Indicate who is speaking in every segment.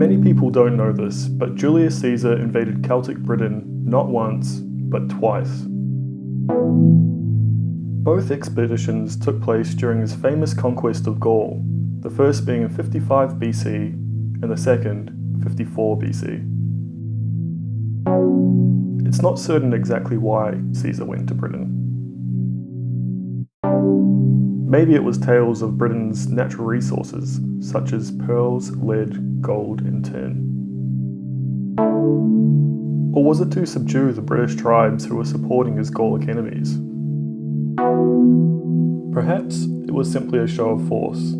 Speaker 1: Many people don't know this, but Julius Caesar invaded Celtic Britain not once, but twice. Both expeditions took place during his famous conquest of Gaul, the first being in 55 BC and the second 54 BC. It's not certain exactly why Caesar went to Britain. Maybe it was tales of Britain's natural resources, such as pearls, lead, gold, and tin. Or was it to subdue the British tribes who were supporting his Gallic enemies? Perhaps it was simply a show of force.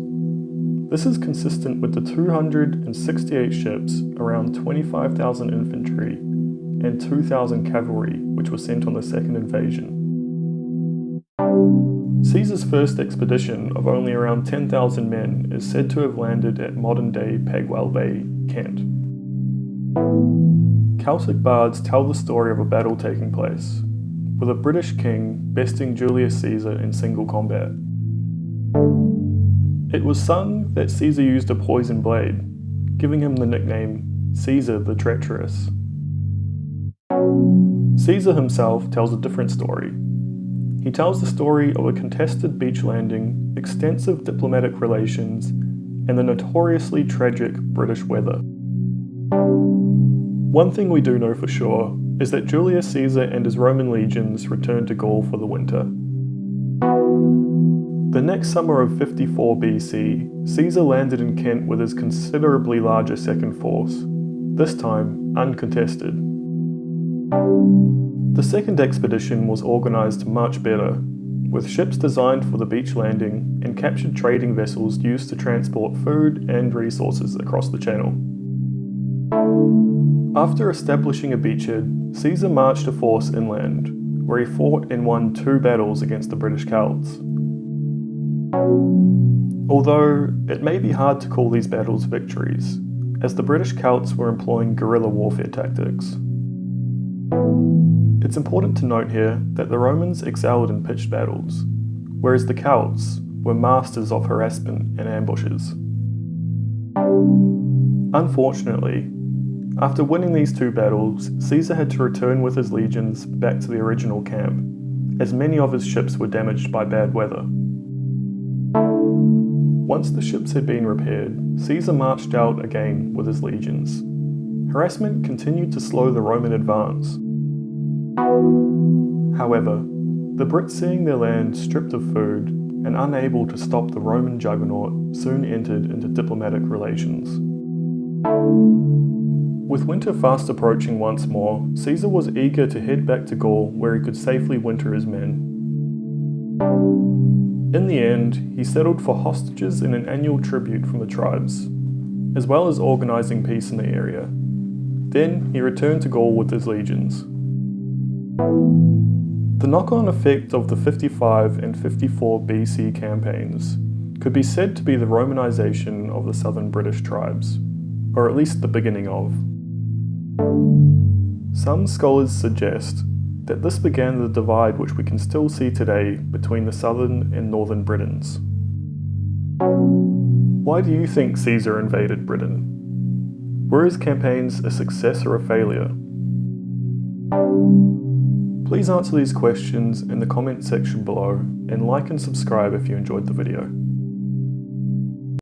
Speaker 1: This is consistent with the 268 ships, around 25,000 infantry, and 2,000 cavalry which were sent on the second invasion. Caesar's first expedition of only around 10,000 men is said to have landed at modern-day Pegwell Bay, Kent. Celtic bards tell the story of a battle taking place, with a British king besting Julius Caesar in single combat. It was sung that Caesar used a poison blade, giving him the nickname Caesar the Treacherous. Caesar himself tells a different story. He tells the story of a contested beach landing, extensive diplomatic relations, and the notoriously tragic British weather. One thing we do know for sure is that Julius Caesar and his Roman legions returned to Gaul for the winter. The next summer of 54 BC, Caesar landed in Kent with his considerably larger second force, this time uncontested. The second expedition was organised much better, with ships designed for the beach landing and captured trading vessels used to transport food and resources across the channel. After establishing a beachhead, Caesar marched a force inland, where he fought and won 2 battles against the British Celts. Although it may be hard to call these battles victories, as the British Celts were employing guerrilla warfare tactics. It's important to note here that the Romans excelled in pitched battles, whereas the Celts were masters of harassment and ambushes. Unfortunately, after winning these 2 battles, Caesar had to return with his legions back to the original camp, as many of his ships were damaged by bad weather. Once the ships had been repaired, Caesar marched out again with his legions. Harassment continued to slow the Roman advance. However, the Brits, seeing their land stripped of food and unable to stop the Roman juggernaut, soon entered into diplomatic relations. With winter fast approaching once more, Caesar was eager to head back to Gaul where he could safely winter his men. In the end, he settled for hostages and an annual tribute from the tribes, as well as organising peace in the area. Then he returned to Gaul with his legions. The knock-on effect of the 55 and 54 BC campaigns could be said to be the Romanization of the southern British tribes, or at least the beginning of. Some scholars suggest that this began the divide which we can still see today between the southern and northern Britons. Why do you think Caesar invaded Britain? Were his campaigns a success or a failure? Please answer these questions in the comment section below and like and subscribe if you enjoyed the video.